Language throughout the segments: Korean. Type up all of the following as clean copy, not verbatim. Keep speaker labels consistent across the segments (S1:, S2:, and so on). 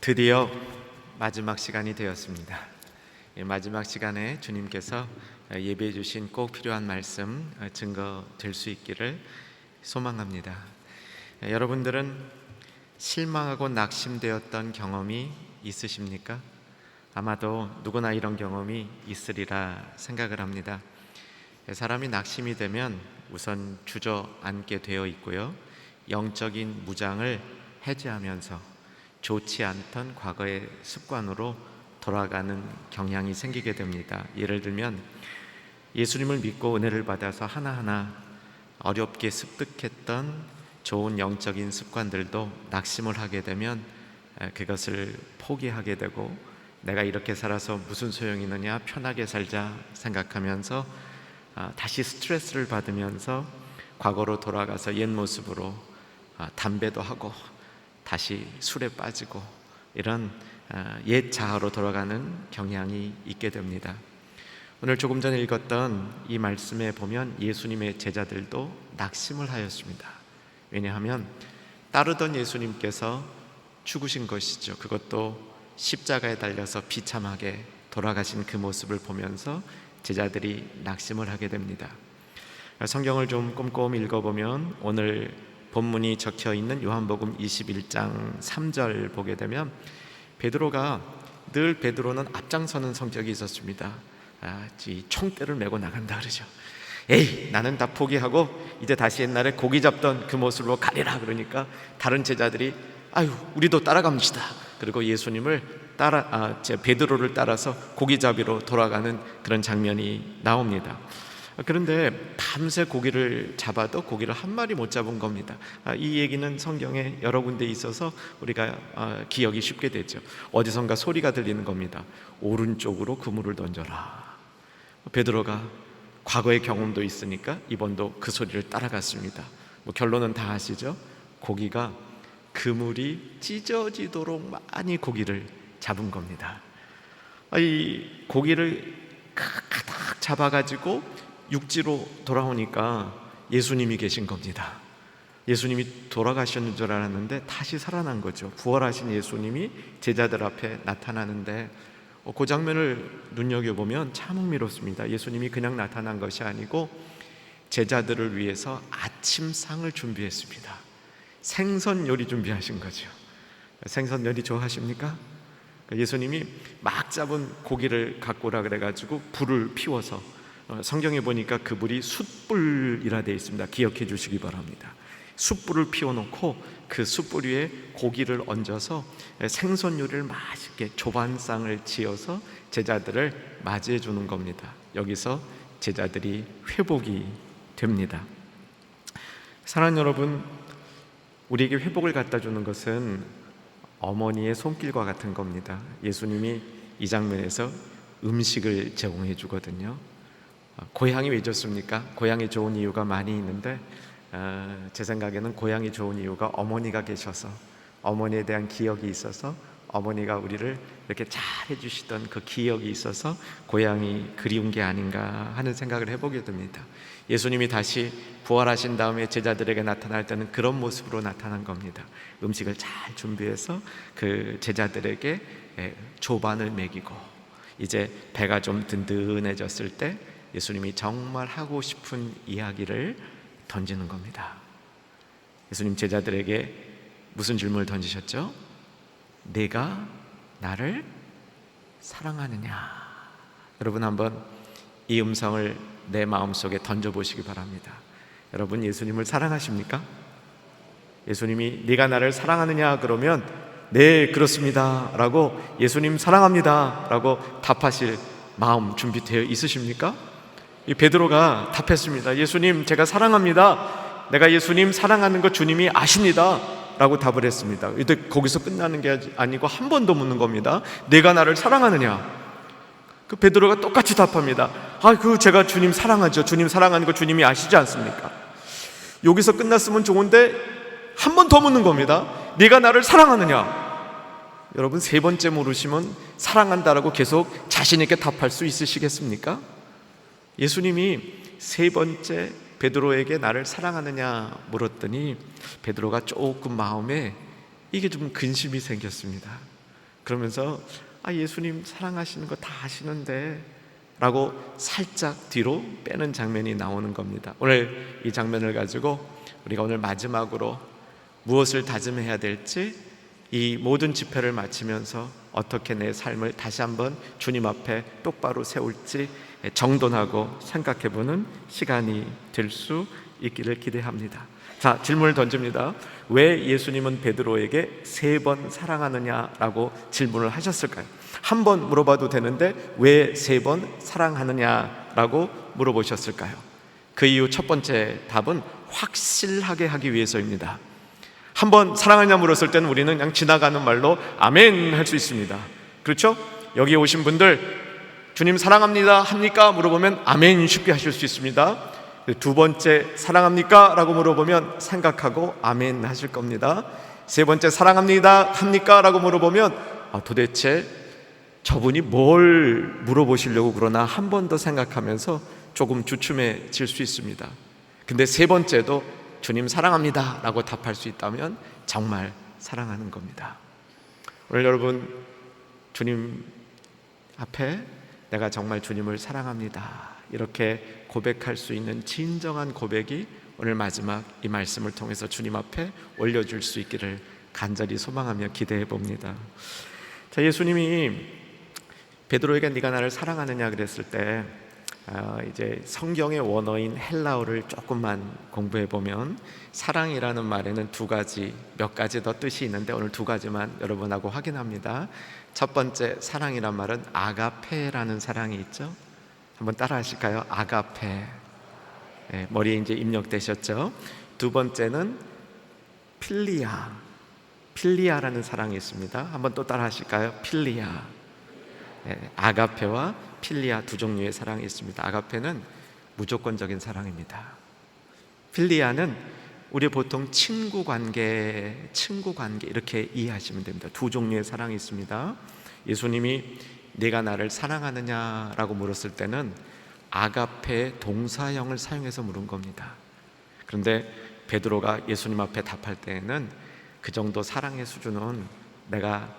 S1: 드디어 마지막 시간이 되었습니다. 마지막 시간에 주님께서 예배해 주신 꼭 필요한 말씀 증거될 수 있기를 소망합니다. 여러분들은 실망하고 낙심되었던 경험이 있으십니까? 아마도 누구나 이런 경험이 있으리라 생각을 합니다. 사람이 낙심이 되면 우선 주저앉게 되어 있고요, 영적인 무장을 해제하면서 좋지 않던 과거의 습관으로 돌아가는 경향이 생기게 됩니다. 예를 들면 예수님을 믿고 은혜를 받아서 하나하나 어렵게 습득했던 좋은 영적인 습관들도 낙심을 하게 되면 그것을 포기하게 되고, 내가 이렇게 살아서 무슨 소용이 있느냐, 편하게 살자 생각하면서 다시 스트레스를 받으면서 과거로 돌아가서 옛 모습으로 담배도 하고 다시 술에 빠지고, 이런 옛 자아로 돌아가는 경향이 있게 됩니다. 오늘 조금 전에 읽었던 이 말씀에 보면 예수님의 제자들도 낙심을 하였습니다. 왜냐하면 따르던 예수님께서 죽으신 것이죠. 그것도 십자가에 달려서 비참하게 돌아가신 그 모습을 보면서 제자들이 낙심을 하게 됩니다. 성경을 좀 꼼꼼히 읽어보면 오늘 본문이 적혀 있는 요한복음 21장 3절 보게 되면 베드로가 늘 베드로는 앞장서는 성격이 있었습니다. 총대를 메고 나간다 그러죠. 에이, 나는 다 포기하고 이제 다시 옛날에 고기 잡던 그 모습으로 가리라 그러니까 다른 제자들이 아유, 우리도 따라갑시다. 그리고 예수님을 베드로를 따라서 고기 잡이로 돌아가는 그런 장면이 나옵니다. 그런데 밤새 고기를 잡아도 고기를 한 마리 못 잡은 겁니다. 이 얘기는 성경에 여러 군데 있어서 우리가 기억이 쉽게 되죠. 어디선가 소리가 들리는 겁니다. 오른쪽으로 그물을 던져라. 베드로가 과거의 경험도 있으니까 이번도 그 소리를 따라갔습니다. 결론은 다 아시죠? 고기가 그물이 찢어지도록 많이 고기를 잡은 겁니다. 이 고기를 가득 잡아가지고 육지로 돌아오니까 예수님이 계신 겁니다. 예수님이 돌아가셨는 줄 알았는데 다시 살아난 거죠. 부활하신 예수님이 제자들 앞에 나타나는데 그 장면을 눈여겨보면 참 흥미롭습니다. 예수님이 그냥 나타난 것이 아니고 제자들을 위해서 아침상을 준비했습니다. 생선 요리 준비하신 거죠. 생선 요리 좋아하십니까? 예수님이 막 잡은 고기를 갖고 오라 그래가지고 불을 피워서, 성경에 보니까 그 불이 숯불이라 되어 있습니다. 기억해 주시기 바랍니다. 숯불을 피워놓고 그 숯불 위에 고기를 얹어서 생선 요리를 맛있게 조반상을 지어서 제자들을 맞이해 주는 겁니다. 여기서 제자들이 회복이 됩니다. 사랑하는 여러분, 우리에게 회복을 갖다 주는 것은 어머니의 손길과 같은 겁니다. 예수님이 이 장면에서 음식을 제공해 주거든요. 고향이 왜 좋습니까? 고향이 좋은 이유가 많이 있는데 제 생각에는 고향이 좋은 이유가 어머니가 계셔서, 어머니에 대한 기억이 있어서, 어머니가 우리를 이렇게 잘 해주시던 그 기억이 있어서 고향이 그리운 게 아닌가 하는 생각을 해보게 됩니다. 예수님이 다시 부활하신 다음에 제자들에게 나타날 때는 그런 모습으로 나타난 겁니다. 음식을 잘 준비해서 그 제자들에게 조반을 먹이고, 이제 배가 좀 든든해졌을 때 예수님이 정말 하고 싶은 이야기를 던지는 겁니다. 예수님 제자들에게 무슨 질문을 던지셨죠? 내가 나를 사랑하느냐? 여러분 한번 이 음성을 내 마음속에 던져보시기 바랍니다. 여러분, 예수님을 사랑하십니까? 예수님이 네가 나를 사랑하느냐 그러면 네, 그렇습니다 라고, 예수님 사랑합니다 라고 답하실 마음 준비되어 있으십니까? 이 베드로가 답했습니다. 예수님, 제가 사랑합니다. 내가 예수님 사랑하는 거 주님이 아십니다 라고 답을 했습니다. 근데 거기서 끝나는 게 아니고 한 번 더 묻는 겁니다. 내가 나를 사랑하느냐? 그 베드로가 똑같이 답합니다. 제가 주님 사랑하죠. 주님 사랑하는 거 주님이 아시지 않습니까? 여기서 끝났으면 좋은데 한 번 더 묻는 겁니다. 네가 나를 사랑하느냐? 여러분, 세 번째 물으시면 사랑한다라고 계속 자신 있게 답할 수 있으시겠습니까? 예수님이 세 번째 베드로에게 나를 사랑하느냐 물었더니 베드로가 조금 마음에 이게 좀 근심이 생겼습니다. 그러면서 예수님 사랑하시는 거 다 아시는데 라고 살짝 뒤로 빼는 장면이 나오는 겁니다. 오늘 이 장면을 가지고 우리가 오늘 마지막으로 무엇을 다짐해야 될지, 이 모든 집회를 마치면서 어떻게 내 삶을 다시 한번 주님 앞에 똑바로 세울지 정돈하고 생각해보는 시간이 될 수 있기를 기대합니다. 자, 질문을 던집니다. 왜 예수님은 베드로에게 3번 사랑하느냐라고 질문을 하셨을까요? 한 번 물어봐도 되는데 왜 3번 사랑하느냐라고 물어보셨을까요? 그 이유 첫 번째 답은 확실하게 하기 위해서입니다. 한 번 사랑하냐 물었을 때는 우리는 그냥 지나가는 말로 아멘 할 수 있습니다. 그렇죠? 여기 오신 분들 주님 사랑합니다 합니까? 물어보면 아멘 쉽게 하실 수 있습니다. 두 번째 사랑합니까? 라고 물어보면 생각하고 아멘 하실 겁니다. 세 번째 사랑합니다 합니까? 라고 물어보면 도대체 저분이 뭘 물어보시려고 그러나 한 번 더 생각하면서 조금 주춤해질 수 있습니다. 근데 세 번째도 주님 사랑합니다 라고 답할 수 있다면 정말 사랑하는 겁니다. 오늘 여러분 주님 앞에 내가 정말 주님을 사랑합니다 이렇게 고백할 수 있는 진정한 고백이 오늘 마지막 이 말씀을 통해서 주님 앞에 올려줄 수 있기를 간절히 소망하며 기대해 봅니다. 자, 예수님이 베드로에게 네가 나를 사랑하느냐 그랬을 때 이제 성경의 원어인 헬라어를 조금만 공부해 보면 사랑이라는 말에는 두 가지, 몇 가지 더 뜻이 있는데 오늘 두 가지만 여러분하고 확인합니다. 첫 번째 사랑이란 말은 아가페라는 사랑이 있죠. 한번 따라 하실까요? 아가페. 머리에 이제 입력되셨죠. 두 번째는 필리아라는 사랑이 있습니다. 한번 또 따라 하실까요? 필리아. 아가페와 필리아 두 종류의 사랑이 있습니다. 아가페는 무조건적인 사랑입니다. 필리아는 우리 보통 친구 관계 이렇게 이해하시면 됩니다. 두 종류의 사랑이 있습니다. 예수님이 네가 나를 사랑하느냐라고 물었을 때는 아가페 동사형을 사용해서 물은 겁니다. 그런데 베드로가 예수님 앞에 답할 때에는 그 정도 사랑의 수준은 내가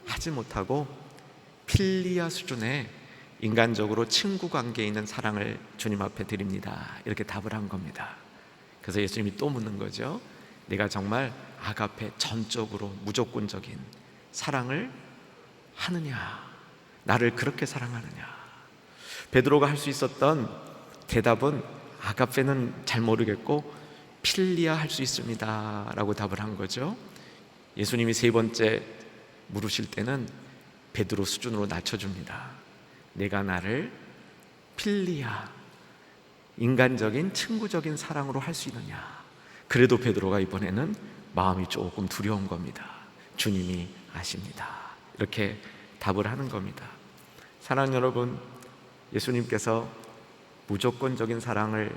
S1: 하지 못하고 필리아 수준의 인간적으로 친구 관계에 있는 사랑을 주님 앞에 드립니다 이렇게 답을 한 겁니다. 그래서 예수님이 또 묻는 거죠. 네가 정말 아가페 전적으로 무조건적인 사랑을 하느냐, 나를 그렇게 사랑하느냐. 베드로가 할 수 있었던 대답은 아가페는 잘 모르겠고 필리아 할 수 있습니다 라고 답을 한 거죠. 예수님이 세 번째 물으실 때는 베드로 수준으로 낮춰줍니다. 내가 나를 필리아, 인간적인 친구적인 사랑으로 할 수 있느냐. 그래도 베드로가 이번에는 마음이 조금 두려운 겁니다. 주님이 아십니다 이렇게 답을 하는 겁니다. 사랑하는 여러분, 예수님께서 무조건적인 사랑을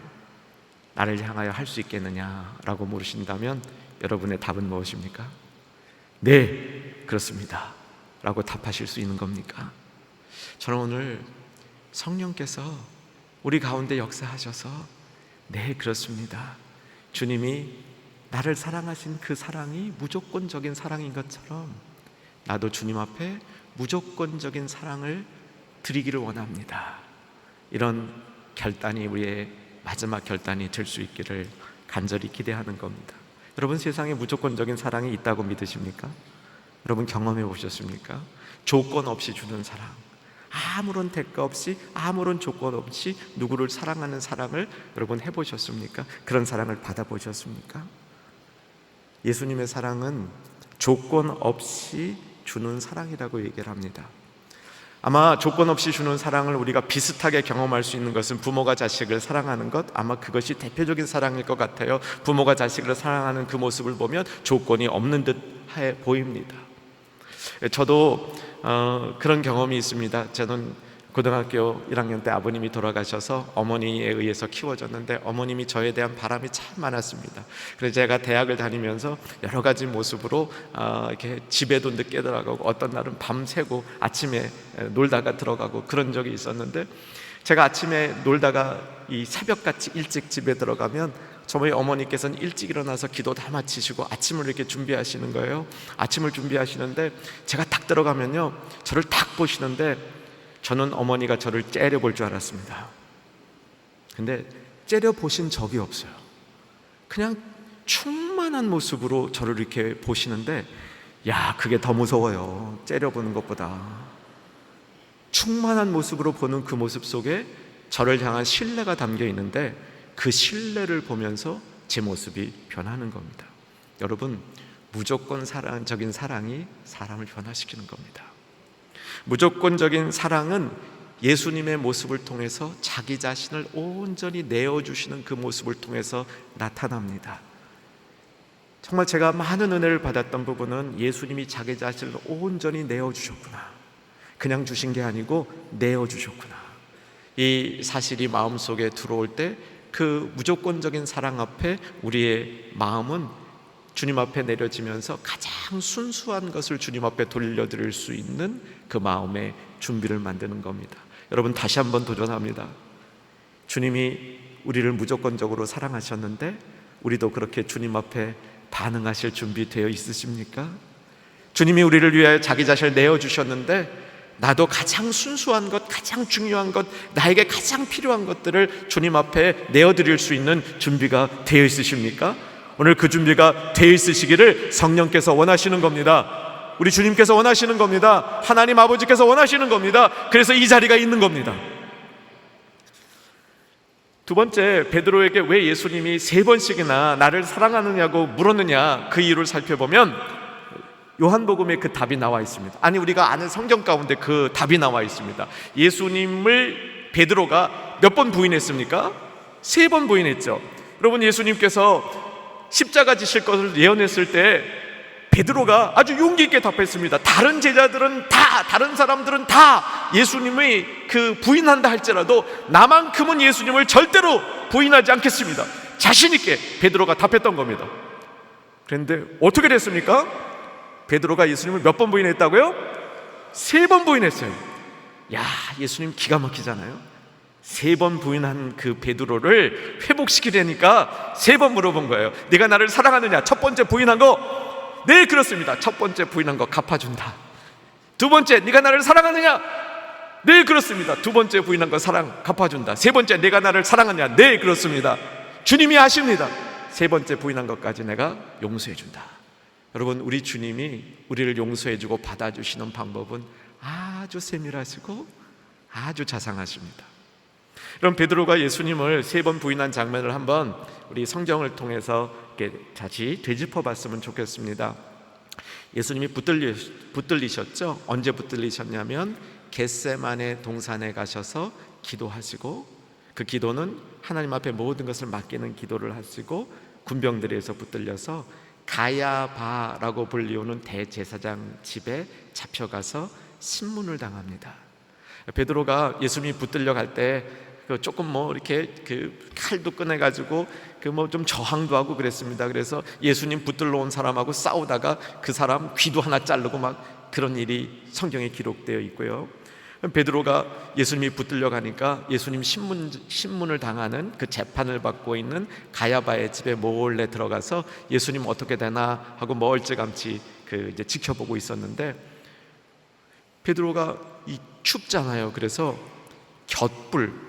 S1: 나를 향하여 할 수 있겠느냐라고 물으신다면 여러분의 답은 무엇입니까? 네, 그렇습니다 라고 답하실 수 있는 겁니까? 저는 오늘 성령께서 우리 가운데 역사하셔서 네, 그렇습니다, 주님이 나를 사랑하신 그 사랑이 무조건적인 사랑인 것처럼 나도 주님 앞에 무조건적인 사랑을 드리기를 원합니다, 이런 결단이 우리의 마지막 결단이 될 수 있기를 간절히 기대하는 겁니다. 여러분, 세상에 무조건적인 사랑이 있다고 믿으십니까? 여러분 경험해 보셨습니까? 조건 없이 주는 사랑, 아무런 대가 없이 아무런 조건 없이 누구를 사랑하는 사랑을 여러분 해보셨습니까? 그런 사랑을 받아보셨습니까? 예수님의 사랑은 조건 없이 주는 사랑이라고 얘기를 합니다. 아마 조건 없이 주는 사랑을 우리가 비슷하게 경험할 수 있는 것은 부모가 자식을 사랑하는 것, 아마 그것이 대표적인 사랑일 것 같아요. 부모가 자식을 사랑하는 그 모습을 보면 조건이 없는 듯 해 보입니다. 저도 그런 경험이 있습니다. 저는 고등학교 1학년 때 아버님이 돌아가셔서 어머니에 의해서 키워졌는데 어머님이 저에 대한 바람이 참 많았습니다. 그래서 제가 대학을 다니면서 여러 가지 모습으로 이렇게 집에도 늦게 들어가고 어떤 날은 밤새고 아침에 놀다가 들어가고 그런 적이 있었는데, 제가 아침에 놀다가 이 새벽같이 일찍 집에 들어가면 저희 어머니께서는 일찍 일어나서 기도 다 마치시고 아침을 이렇게 준비하시는 거예요. 아침을 준비하시는데 제가 딱 들어가면요, 저를 딱 보시는데 저는 어머니가 저를 째려볼 줄 알았습니다. 근데 째려보신 적이 없어요. 그냥 충만한 모습으로 저를 이렇게 보시는데, 야, 그게 더 무서워요. 째려보는 것보다. 충만한 모습으로 보는 그 모습 속에 저를 향한 신뢰가 담겨 있는데, 그 신뢰를 보면서 제 모습이 변하는 겁니다. 여러분, 무조건 사랑적인 사랑이 사람을 변화시키는 겁니다. 무조건적인 사랑은 예수님의 모습을 통해서 자기 자신을 온전히 내어주시는 그 모습을 통해서 나타납니다. 정말 제가 많은 은혜를 받았던 부분은 예수님이 자기 자신을 온전히 내어주셨구나, 그냥 주신 게 아니고 내어주셨구나, 이 사실이 마음속에 들어올 때 그 무조건적인 사랑 앞에 우리의 마음은 주님 앞에 내려지면서 가장 순수한 것을 주님 앞에 돌려드릴 수 있는 그 마음의 준비를 만드는 겁니다. 여러분, 다시 한번 도전합니다. 주님이 우리를 무조건적으로 사랑하셨는데 우리도 그렇게 주님 앞에 반응하실 준비되어 있으십니까? 주님이 우리를 위하여 자기 자신을 내어주셨는데 나도 가장 순수한 것, 가장 중요한 것, 나에게 가장 필요한 것들을 주님 앞에 내어드릴 수 있는 준비가 되어 있으십니까? 오늘 그 준비가 되어 있으시기를 성령께서 원하시는 겁니다. 우리 주님께서 원하시는 겁니다. 하나님 아버지께서 원하시는 겁니다. 그래서 이 자리가 있는 겁니다. 두 번째, 베드로에게 왜 예수님이 3번씩이나 나를 사랑하느냐고 물었느냐, 그 이유를 살펴보면 요한복음에 그 답이 나와 있습니다. 아니, 우리가 아는 성경 가운데 그 답이 나와 있습니다. 예수님을 베드로가 몇 번 부인했습니까? 3번 부인했죠. 여러분, 예수님께서 십자가 지실 것을 예언했을 때 베드로가 아주 용기 있게 답했습니다. 다른 제자들은 다, 다른 사람들은 다 예수님의 그 부인한다 할지라도 나만큼은 예수님을 절대로 부인하지 않겠습니다. 자신 있게 베드로가 답했던 겁니다. 그런데 어떻게 됐습니까? 베드로가 예수님을 몇 번 부인했다고요? 3번 부인했어요. 야, 예수님 기가 막히잖아요. 3번 부인한 그 베드로를 회복시키려니까 3번 물어본 거예요. 네가 나를 사랑하느냐? 첫 번째 부인한 거, 네, 그렇습니다. 첫 번째 부인한 거 갚아준다. 두 번째, 네가 나를 사랑하느냐? 네, 그렇습니다. 두 번째 부인한 거 사랑 갚아준다. 세 번째, 네가 나를 사랑하느냐? 네, 그렇습니다. 주님이 아십니다. 3번째 부인한 것까지 내가 용서해준다. 여러분, 우리 주님이 우리를 용서해주고 받아주시는 방법은 아주 세밀하시고 아주 자상하십니다. 그럼 베드로가 예수님을 3번 부인한 장면을 한번 우리 성경을 통해서 이렇게 다시 되짚어 봤으면 좋겠습니다. 예수님이 붙들리셨죠? 언제 붙들리셨냐면 겟세마네 동산에 가셔서 기도하시고, 그 기도는 하나님 앞에 모든 것을 맡기는 기도를 하시고 군병들에서 붙들려서 가야바라고 불리우는 대제사장 집에 잡혀가서 신문을 당합니다. 베드로가 예수님이 붙들려 갈 때 조금 이렇게 그 칼도 꺼내가지고 좀 저항도 하고 그랬습니다. 그래서 예수님 붙들러 온 사람하고 싸우다가 그 사람 귀도 하나 자르고 막 그런 일이 성경에 기록되어 있고요. 베드로가 예수님이 붙들려 가니까 예수님 신문을 당하는 그 재판을 받고 있는 가야바의 집에 몰래 들어가서 예수님 어떻게 되나 하고 멀찌감치 이제 지켜보고 있었는데, 베드로가 춥잖아요. 그래서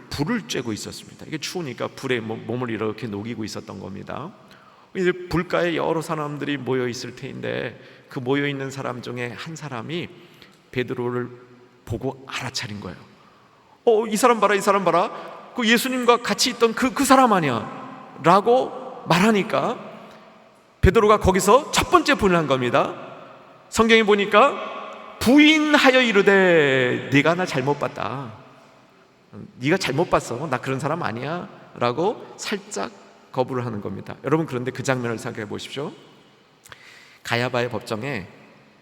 S1: 불을 쬐고 있었습니다. 이게 추우니까 불에 몸을 이렇게 녹이고 있었던 겁니다. 이제 불가에 여러 사람들이 모여 있을 테인데 그 모여 있는 사람 중에 한 사람이 베드로를 보고 알아차린 거예요. 이 사람 봐라, 이 사람 봐라. 그 예수님과 같이 있던 그 사람 아니야? 라고 말하니까 베드로가 거기서 첫 번째 부인한 겁니다. 성경에 보니까 부인하여 이르되 네가 나 잘못 봤다. 네가 잘못 봤어. 나 그런 사람 아니야. 라고 살짝 거부를 하는 겁니다. 여러분, 그런데 그 장면을 생각해 보십시오. 가야바의 법정에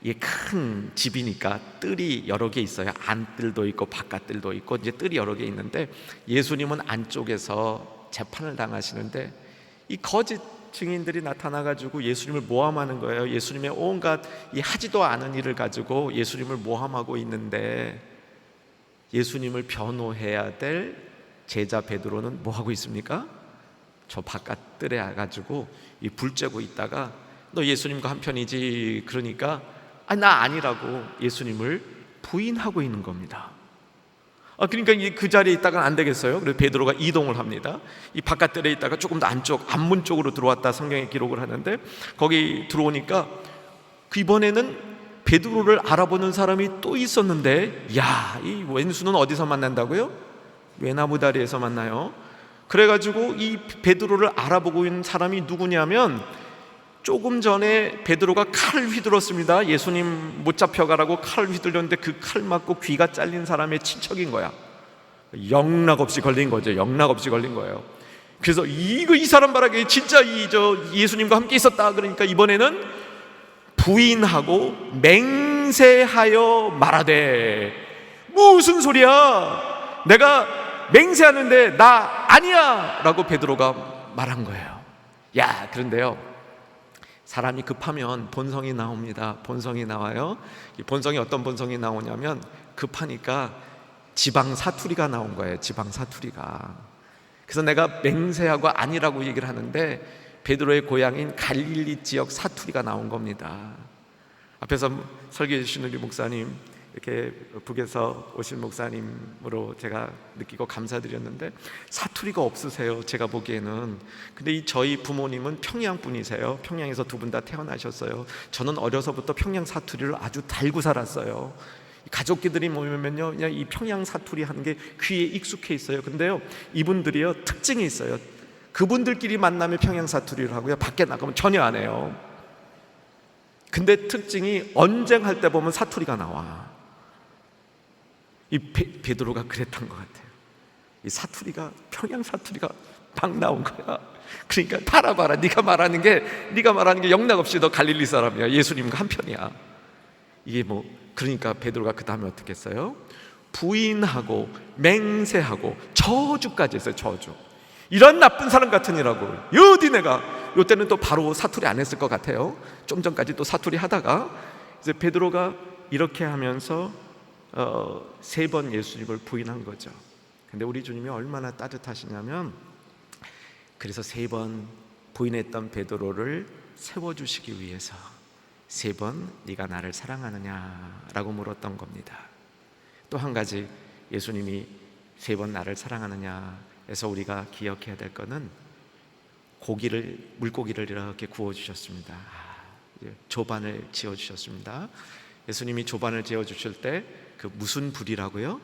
S1: 이게 큰 집이니까 뜰이 여러 개 있어요. 안뜰도 있고 바깥뜰도 있고 이제 뜰이 여러 개 있는데 예수님은 안쪽에서 재판을 당하시는데 이 거짓 증인들이 나타나가지고 예수님을 모함하는 거예요. 예수님의 온갖 이 하지도 않은 일을 가지고 예수님을 모함하고 있는데 예수님을 변호해야 될 제자 베드로는 뭐 하고 있습니까? 저 바깥 뜰에 와가지고 이 불 쬐고 있다가 너 예수님과 한편이지 그러니까 나 아니라고 예수님을 부인하고 있는 겁니다. 그러니까 그 자리에 있다가 안 되겠어요. 그래서 베드로가 이동을 합니다. 이 바깥뜰에 있다가 조금 더 안쪽 앞문 쪽으로 들어왔다 성경에 기록을 하는데, 거기 들어오니까 이번에는 베드로를 알아보는 사람이 또 있었는데, 이 왼수는 어디서 만난다고요? 외나무 다리에서 만나요. 그래가지고 이 베드로를 알아보고 있는 사람이 누구냐면, 조금 전에 베드로가 칼을 휘둘렀습니다. 예수님 못 잡혀가라고 칼을 휘둘렀는데 그 칼 맞고 귀가 잘린 사람의 친척인 거야. 영락없이 걸린 거죠. 영락없이 걸린 거예요. 그래서 이 사람 바라게 진짜 예수님과 함께 있었다. 그러니까 이번에는 부인하고 맹세하여 말하되, 무슨 소리야? 내가 맹세하는데 나 아니야 라고 베드로가 말한 거예요. 그런데요, 사람이 급하면 본성이 나옵니다. 본성이 나와요. 이 본성이 어떤 본성이 나오냐면, 급하니까 지방 사투리가 나온 거예요. 지방 사투리가. 그래서 내가 맹세하고 아니라고 얘기를 하는데 베드로의 고향인 갈릴리 지역 사투리가 나온 겁니다. 앞에서 설교해 주신 우리 목사님, 이렇게 북에서 오신 목사님으로 제가 느끼고 감사드렸는데, 사투리가 없으세요, 제가 보기에는. 근데 저희 부모님은 평양 분이세요. 평양에서 두 분 다 태어나셨어요. 저는 어려서부터 평양 사투리를 아주 달고 살았어요. 가족끼리 모이면요, 그냥 이 평양 사투리 하는 게 귀에 익숙해 있어요. 근데요, 이분들이요, 특징이 있어요. 그분들끼리 만나면 평양 사투리를 하고요, 밖에 나가면 전혀 안 해요. 근데 특징이 언쟁할 때 보면 사투리가 나와. 이 베드로가 그랬던 것 같아요. 이 사투리가, 평양 사투리가 막 나온 거야. 그러니까 알아봐라, 네가 말하는 게 영락없이 너 갈릴리 사람이야. 예수님과 한편이야. 이게 그러니까 베드로가 그 다음에 어떻게 했어요? 부인하고 맹세하고 저주까지 했어요. 저주. 이런 나쁜 사람 같으니라고. 어디 내가 요때는 또 바로 사투리 안 했을 것 같아요. 좀 전까지 또 사투리 하다가 이제 베드로가 이렇게 하면서 3번 예수님을 부인한 거죠. 근데 우리 주님이 얼마나 따뜻하시냐면, 그래서 3번 부인했던 베드로를 세워주시기 위해서 3번 네가 나를 사랑하느냐라고 물었던 겁니다. 또 한 가지, 예수님이 3번 나를 사랑하느냐 해서 우리가 기억해야 될 거는, 물고기를 이렇게 구워주셨습니다. 조반을 지어주셨습니다. 예수님이 조반을 지어주실 때 그 무슨 불이라고요?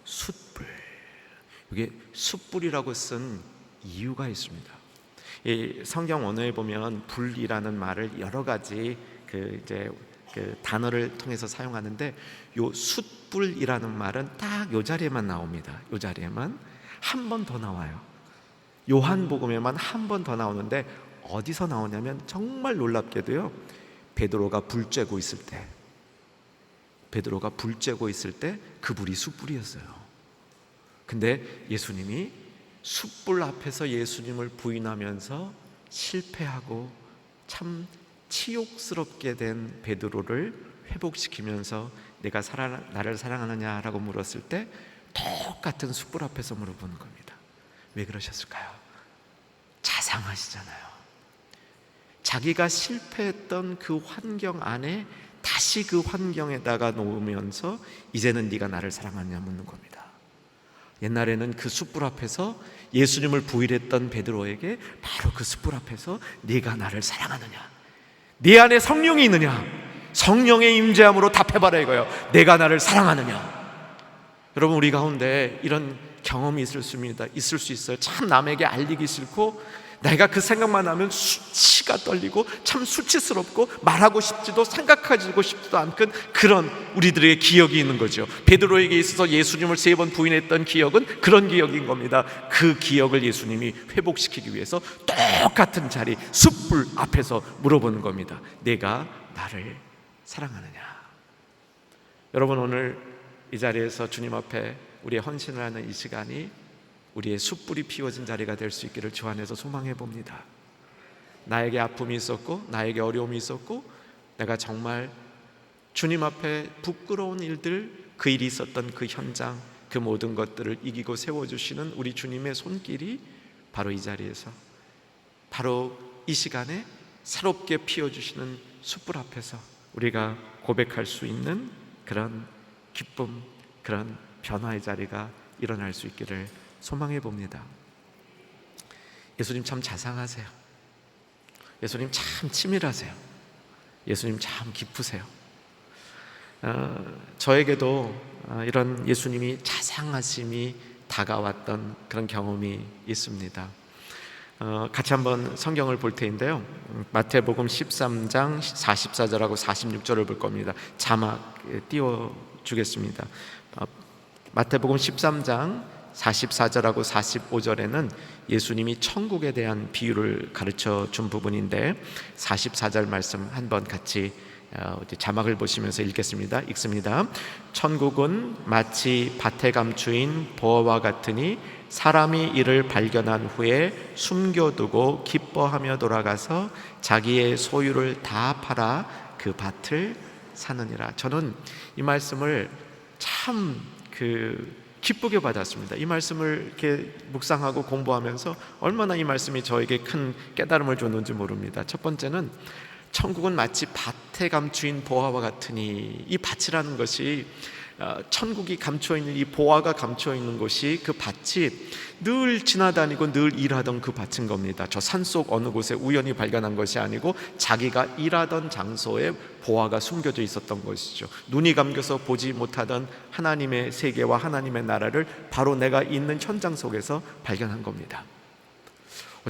S1: 숯불. 이게 숯불이라고 쓴 이유가 있습니다. 이 성경 원어에 보면 불이라는 말을 여러 가지 그 단어를 통해서 사용하는데, 요 숯불이라는 말은 딱 요 자리에만 나옵니다. 요 자리에만 한 번 더 나와요. 요한복음에만 한 번 더 나오는데, 어디서 나오냐면 정말 놀랍게도요, 베드로가 불 쬐고 있을 때 그 불이 숯불이었어요. 근데 예수님이 숯불 앞에서 예수님을 부인하면서 실패하고 참 치욕스럽게 된 베드로를 회복시키면서 내가 나를 사랑하느냐라고 물었을 때 똑같은 숯불 앞에서 물어보는 겁니다. 왜 그러셨을까요? 자상하시잖아요. 자기가 실패했던 그 환경 안에 다시 그 환경에다가 놓으면서 이제는 네가 나를 사랑하느냐 묻는 겁니다. 옛날에는 그 숯불 앞에서 예수님을 부인했던 베드로에게 바로 그 숯불 앞에서 네가 나를 사랑하느냐, 네 안에 성령이 있느냐, 성령의 임재함으로 답해봐라 이거예요. 내가 나를 사랑하느냐. 여러분, 우리 가운데 이런 경험이 있을 수 있어요. 참 남에게 알리기 싫고, 내가 그 생각만 하면 수치가 떨리고 참 수치스럽고 말하고 싶지도 생각하고 싶지도 않은 그런 우리들의 기억이 있는 거죠. 베드로에게 있어서 예수님을 3번 부인했던 기억은 그런 기억인 겁니다. 그 기억을 예수님이 회복시키기 위해서 똑같은 자리 숯불 앞에서 물어보는 겁니다. 내가 나를 사랑하느냐. 여러분, 오늘 이 자리에서 주님 앞에 우리의 헌신을 하는 이 시간이 우리의 숯불이 피워진 자리가 될 수 있기를 주 안에서 소망해 봅니다. 나에게 아픔이 있었고, 나에게 어려움이 있었고, 내가 정말 주님 앞에 부끄러운 일들, 그 일이 있었던 그 현장, 그 모든 것들을 이기고 세워주시는 우리 주님의 손길이 바로 이 자리에서 바로 이 시간에 새롭게 피워주시는 숯불 앞에서 우리가 고백할 수 있는 그런 기쁨, 그런 변화의 자리가 일어날 수 있기를 소망해 봅니다. 예수님 참 자상하세요. 예수님 참 치밀하세요. 예수님 참 깊으세요. 저에게도 이런 예수님이 자상하심이 다가왔던 그런 경험이 있습니다. 같이 한번 성경을 볼 텐데요, 마태복음 13장 44절하고 46절을 볼 겁니다. 자막 띄워주겠습니다. 마태복음 13장 44절하고 45절에는 예수님이 천국에 대한 비유를 가르쳐 준 부분인데, 44절 말씀 한번 같이 자막을 보시면서 읽겠습니다. 읽습니다. 천국은 마치 밭에 감추인 보화와 같으니 사람이 이를 발견한 후에 숨겨두고 기뻐하며 돌아가서 자기의 소유를 다 팔아 그 밭을 사느니라. 저는 이 말씀을 참 기쁘게 받았습니다. 이 말씀을 이렇게 묵상하고 공부하면서 얼마나 이 말씀이 저에게 큰 깨달음을 줬는지 모릅니다. 첫 번째는 천국은 마치 밭에 감추인 보화와 같으니, 이 밭이라는 것이 천국이 감춰 있는, 이 보화가 감춰 있는 곳이, 그 밭이 늘 지나다니고 늘 일하던 그 밭인 겁니다. 저 산속 어느 곳에 우연히 발견한 것이 아니고 자기가 일하던 장소에 보화가 숨겨져 있었던 것이죠. 눈이 감겨서 보지 못하던 하나님의 세계와 하나님의 나라를 바로 내가 있는 현장 속에서 발견한 겁니다.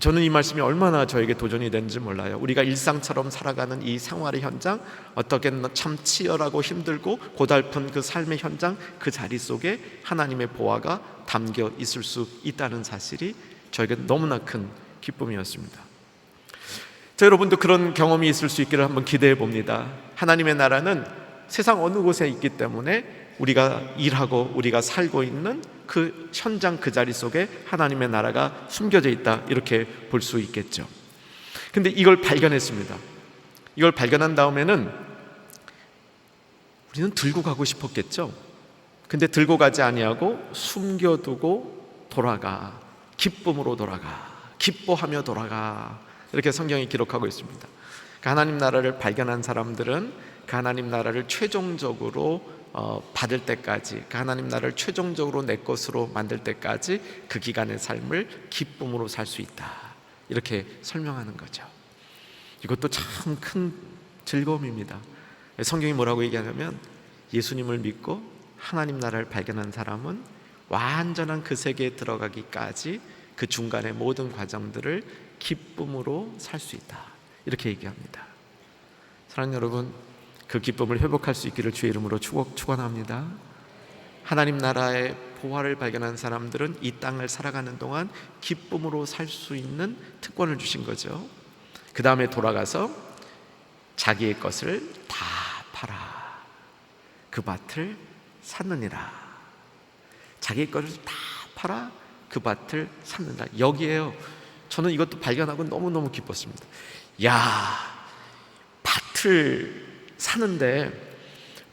S1: 저는 이 말씀이 얼마나 저에게 도전이 되는지 몰라요. 우리가 일상처럼 살아가는 이 생활의 현장, 어떻게 참 치열하고 힘들고 고달픈 그 삶의 현장, 그 자리 속에 하나님의 보화가 담겨 있을 수 있다는 사실이 저에게 너무나 큰 기쁨이었습니다. 여러분도 그런 경험이 있을 수 있기를 한번 기대해 봅니다. 하나님의 나라는 세상 어느 곳에 있기 때문에 우리가 일하고 우리가 살고 있는 그 현장, 그 자리 속에 하나님의 나라가 숨겨져 있다, 이렇게 볼 수 있겠죠. 근데 이걸 발견했습니다. 이걸 발견한 다음에는 우리는 들고 가고 싶었겠죠. 근데 들고 가지 아니하고 숨겨두고 돌아가, 기쁨으로 돌아가, 기뻐하며 돌아가, 이렇게 성경이 기록하고 있습니다. 그 하나님 나라를 발견한 사람들은 그 하나님 나라를 최종적으로 받을 때까지, 그 하나님 나라를 최종적으로 내 것으로 만들 때까지 그 기간의 삶을 기쁨으로 살 수 있다, 이렇게 설명하는 거죠. 이것도 참 큰 즐거움입니다. 성경이 뭐라고 얘기하냐면, 예수님을 믿고 하나님 나라를 발견한 사람은 완전한 그 세계에 들어가기까지 그 중간의 모든 과정들을 기쁨으로 살 수 있다, 이렇게 얘기합니다. 사랑하는 여러분, 그 기쁨을 회복할 수 있기를 주의 이름으로 축원합니다. 하나님 나라의 보화를 발견한 사람들은 이 땅을 살아가는 동안 기쁨으로 살 수 있는 특권을 주신 거죠. 그 다음에 돌아가서 자기의 것을 다 팔아 그 밭을 샀느니라. 자기의 것을 다 팔아 그 밭을 샀느니라. 여기에요, 저는 이것도 발견하고 너무너무 기뻤습니다. 야, 밭을 사는데,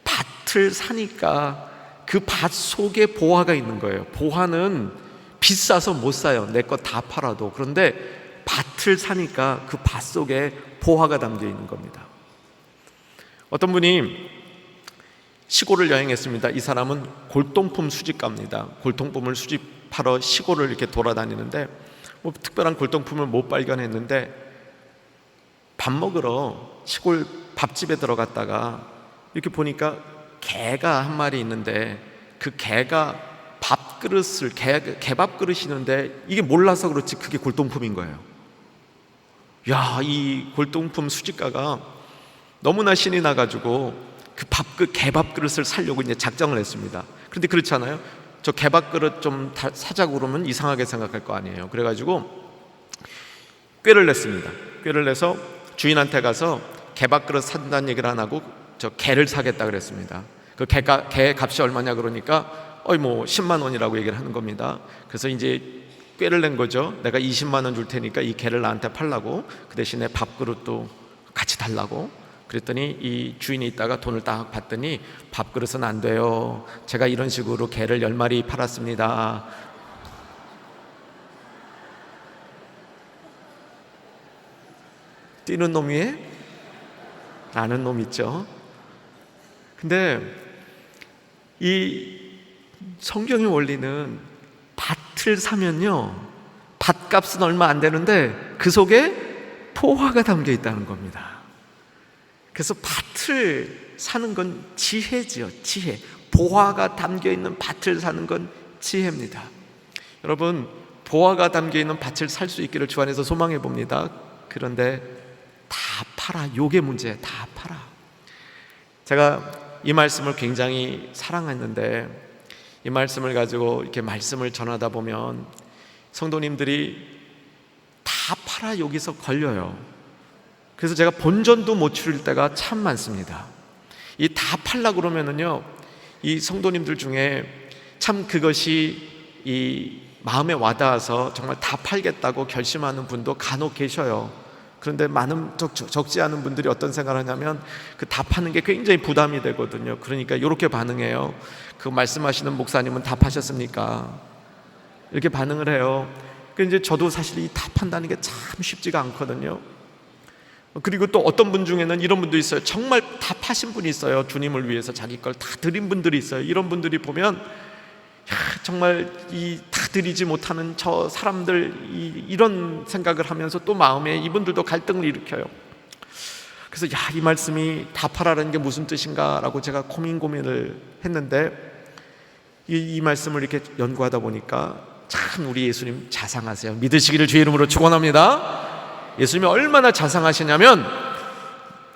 S1: 밭을 사니까 그 밭 속에 보화가 있는 거예요. 보화는 비싸서 못 사요, 내 것 다 팔아도. 그런데 밭을 사니까 그 밭 속에 보화가 담겨 있는 겁니다. 어떤 분이 시골을 여행했습니다. 이 사람은 골동품 수집가입니다. 골동품을 수집하러 시골을 이렇게 돌아다니는데 특별한 골동품을 못 발견했는데, 밥 먹으러 시골 밥집에 들어갔다가 이렇게 보니까 개가 한 마리 있는데, 그 개가 밥그릇을, 개밥 그릇이 있는데 이게 몰라서 그렇지 그게 골동품인 거예요. 야, 이 골동품 수집가가 너무나 신이 나가지고 그 개밥 그릇을 사려고 이제 작정을 했습니다. 그런데 그렇지 않아요? 저 개밥 그릇 좀 사자고 그러면 이상하게 생각할 거 아니에요. 그래가지고 꾀를 냈습니다. 꾀를 내서 주인한테 가서 개밥 그릇 산다는 얘기를 안 하고 저 개를 사겠다 그랬습니다. 그 개 값이 얼마냐 그러니까 10만 원이라고 얘기를 하는 겁니다. 그래서 이제 꾀를 낸 거죠. 내가 20만 원 줄 테니까 이 개를 나한테 팔라고, 그 대신에 밥그릇도 같이 달라고. 그랬더니 이 주인이 있다가 돈을 딱 받더니, 밥그릇은 안 돼요, 제가 이런 식으로 개를 10마리 팔았습니다. 뛰는 놈 위에 라는 놈 있죠. 근데 이 성경의 원리는 밭을 사면요, 밭값은 얼마 안 되는데 그 속에 포화가 담겨 있다는 겁니다. 그래서 밭을 사는 건 지혜지요. 지혜. 보화가 담겨 있는 밭을 사는 건 지혜입니다. 여러분, 보화가 담겨 있는 밭을 살 수 있기를 주 안에서 소망해 봅니다. 그런데 다 팔아. 요게 문제예요. 다 팔아. 제가 이 말씀을 굉장히 사랑했는데, 이 말씀을 가지고 이렇게 말씀을 전하다 보면 성도님들이 다 팔아 여기서 걸려요. 그래서 제가 본전도 못 추릴 때가 참 많습니다. 이 다 팔라 그러면은요, 이 성도님들 중에 참 그것이 이 마음에 와닿아서 정말 다 팔겠다고 결심하는 분도 간혹 계셔요. 그런데 적지 않은 분들이 어떤 생각을 하냐면 그 다 파는 게 굉장히 부담이 되거든요. 그러니까 이렇게 반응해요. 그 말씀하시는 목사님은 다 파셨습니까? 이렇게 반응을 해요. 이제 저도 사실 이 다 판다는 게 참 쉽지가 않거든요. 그리고 또 어떤 분 중에는 이런 분도 있어요. 정말 다 파신 분이 있어요. 주님을 위해서 자기 걸 다 드린 분들이 있어요. 이런 분들이 보면 정말 이 다 드리지 못하는 저 사람들, 이런 생각을 하면서 또 마음에 이분들도 갈등을 일으켜요. 그래서 이 말씀이 다 팔아라는 게 무슨 뜻인가 라고 제가 고민을 했는데, 이 말씀을 이렇게 연구하다 보니까 참 우리 예수님 자상하세요. 믿으시기를 주의 이름으로 축원합니다. 예수님이 얼마나 자상하시냐면,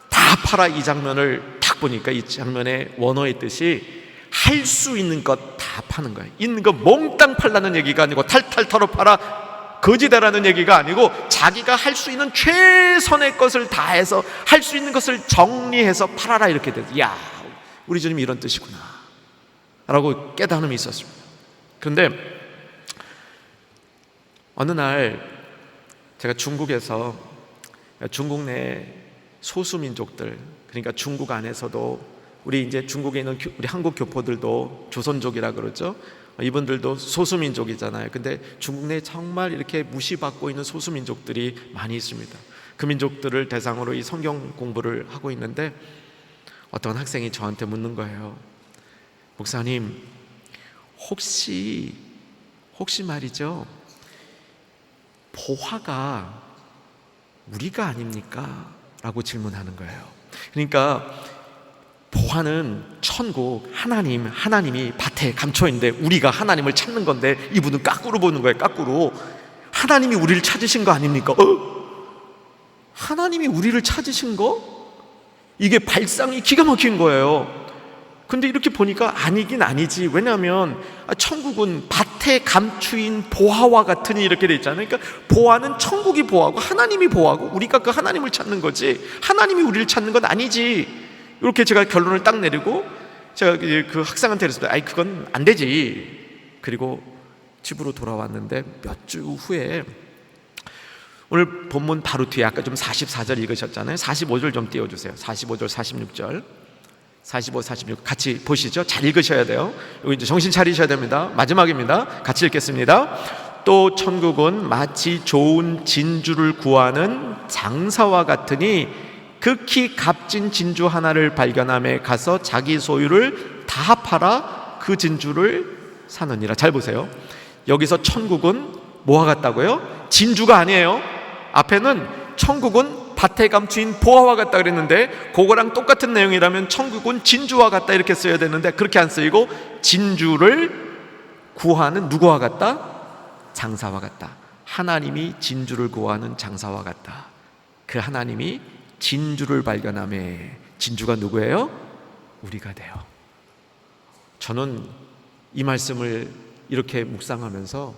S1: 다 팔아 이 장면을 딱 보니까 이 장면의 원어의 뜻이 할 수 있는 것 다 파는 거예요. 있는 거 몽땅 팔라는 얘기가 아니고, 탈탈 털어 팔아 거지다라는 얘기가 아니고, 자기가 할 수 있는 최선의 것을 다해서 할 수 있는 것을 정리해서 팔아라, 이렇게 돼요. 야, 우리 주님이 이런 뜻이구나 라고 깨달음이 있었습니다. 그런데 어느 날 제가 중국에서, 중국 내 소수민족들, 그러니까 중국 안에서도 우리 이제 중국에 있는 우리 한국 교포들도 조선족이라 그러죠. 이분들도 소수민족이잖아요. 근데 중국 내에 정말 이렇게 무시받고 있는 소수민족들이 많이 있습니다. 그 민족들을 대상으로 이 성경 공부를 하고 있는데, 어떤 학생이 저한테 묻는 거예요. 목사님, 혹시 말이죠, 보화가 우리가 아닙니까? 라고 질문하는 거예요. 그러니까 보화는 천국, 하나님이 밭에 감춰 있는데 우리가 하나님을 찾는 건데, 이분은 까꾸로 보는 거예요. 까꾸로. 하나님이 우리를 찾으신 거 아닙니까? 하나님이 우리를 찾으신 거? 이게 발상이 기가 막힌 거예요. 근데 이렇게 보니까 아니긴 아니지. 왜냐하면 천국은 밭에 감추인 보화와 같으니 이렇게 돼 있잖아요. 그러니까 보화는 천국이 보화고 하나님이 보화고, 우리가 그 하나님을 찾는 거지, 하나님이 우리를 찾는 건 아니지. 이렇게 제가 결론을 딱 내리고, 제가 그 학생한테 그랬어요. 그건 안 되지. 그리고 집으로 돌아왔는데 몇 주 후에, 오늘 본문 바로 뒤에 아까 좀 44절 읽으셨잖아요. 45절 좀 띄워주세요. 45절, 46절, 45, 46 같이 보시죠. 잘 읽으셔야 돼요. 여기 이제 정신 차리셔야 됩니다. 마지막입니다. 같이 읽겠습니다. 또 천국은 마치 좋은 진주를 구하는 장사와 같으니, 극히 값진 진주 하나를 발견함에 가서 자기 소유를 다 팔아 그 진주를 사느니라. 잘 보세요. 여기서 천국은 뭐와 같다고요? 진주가 아니에요. 앞에는 천국은 밭에 감추인 보화와 같다 그랬는데, 그거랑 똑같은 내용이라면 천국은 진주와 같다 이렇게 써야 되는데, 그렇게 안 쓰이고 진주를 구하는 누구와 같다? 장사와 같다. 하나님이 진주를 구하는 장사와 같다. 그 하나님이 진주를 발견함에, 진주가 누구예요? 우리가 돼요. 저는 이 말씀을 이렇게 묵상하면서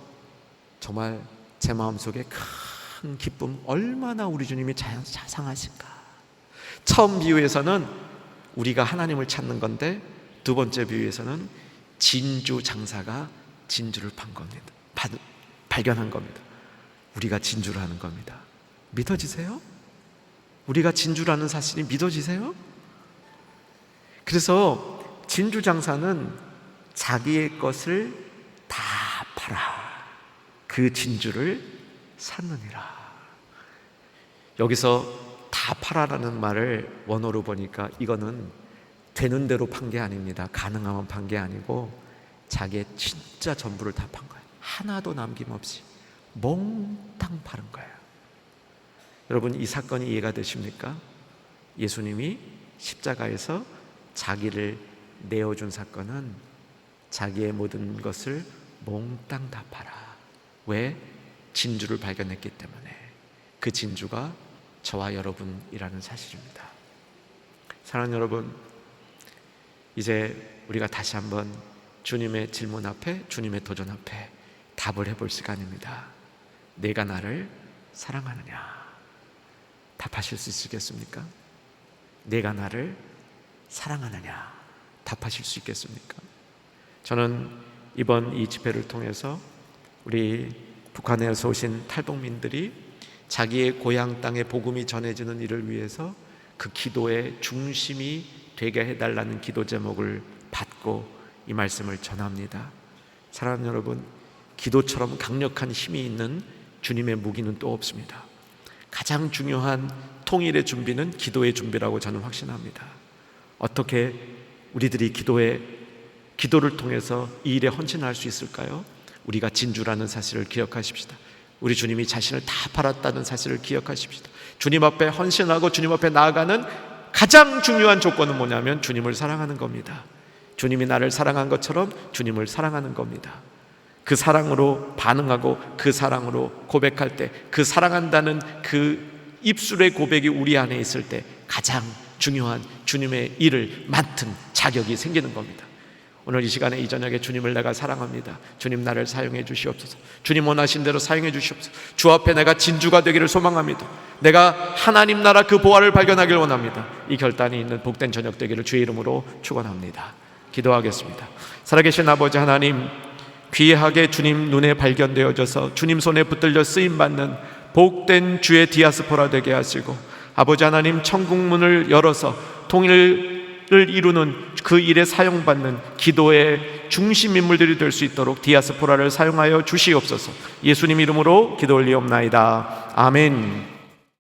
S1: 정말 제 마음속에 큰 기쁨, 얼마나 우리 주님이 자상하신가. 처음 비유에서는 우리가 하나님을 찾는 건데, 두 번째 비유에서는 진주 장사가 진주를 판 겁니다. 발견한 겁니다. 우리가 진주라는 겁니다. 믿어지세요? 우리가 진주라는 사실이 믿어지세요? 그래서 진주 장사는 자기의 것을 다 팔아 그 진주를 샀느니라. 여기서 다 팔아라는 말을 원어로 보니까 이거는 되는 대로 판 게 아닙니다. 가능하면 판 게 아니고 자기의 진짜 전부를 다 판 거예요. 하나도 남김없이 몽땅 파는 거예요. 여러분, 이 사건이 이해가 되십니까? 예수님이 십자가에서 자기를 내어준 사건은 자기의 모든 것을 몽땅 다 팔아. 왜? 진주를 발견했기 때문에. 그 진주가 저와 여러분이라는 사실입니다. 사랑하는 여러분, 이제 우리가 다시 한번 주님의 질문 앞에, 주님의 도전 앞에 답을 해볼 시간입니다. 내가 나를 사랑하느냐? 답하실 수 있겠습니까? 내가 나를 사랑하느냐? 답하실 수 있겠습니까? 저는 이번 이 집회를 통해서 우리 북한에서 오신 탈북민들이 자기의 고향 땅에 복음이 전해지는 일을 위해서 그 기도의 중심이 되게 해달라는 기도 제목을 받고 이 말씀을 전합니다. 사랑하는 여러분, 기도처럼 강력한 힘이 있는 주님의 무기는 또 없습니다. 가장 중요한 통일의 준비는 기도의 준비라고 저는 확신합니다. 어떻게 우리들이 기도를 통해서 이 일에 헌신할 수 있을까요? 우리가 진주라는 사실을 기억하십시다. 우리 주님이 자신을 다 팔았다는 사실을 기억하십시다. 주님 앞에 헌신하고 주님 앞에 나아가는 가장 중요한 조건은 뭐냐면 주님을 사랑하는 겁니다. 주님이 나를 사랑한 것처럼 주님을 사랑하는 겁니다. 그 사랑으로 반응하고 그 사랑으로 고백할 때, 그 사랑한다는 그 입술의 고백이 우리 안에 있을 때 가장 중요한 주님의 일을 맡은 자격이 생기는 겁니다. 오늘 이 시간에 이 저녁에 주님을 내가 사랑합니다. 주님 나를 사용해 주시옵소서. 주님 원하신 대로 사용해 주시옵소서. 주 앞에 내가 진주가 되기를 소망합니다. 내가 하나님 나라 그 보화를 발견하기를 원합니다. 이 결단이 있는 복된 저녁 되기를 주의 이름으로 축원합니다. 기도하겠습니다. 살아계신 아버지 하나님, 귀하게 주님 눈에 발견되어져서 주님 손에 붙들려 쓰임받는 복된 주의 디아스포라 되게 하시고, 아버지 하나님 천국 문을 열어서 통일을 이루는 그 일에 사용받는 기도의 중심 인물들이 될 수 있도록 디아스포라를 사용하여 주시옵소서. 예수님 이름으로 기도 올리옵나이다. 아멘.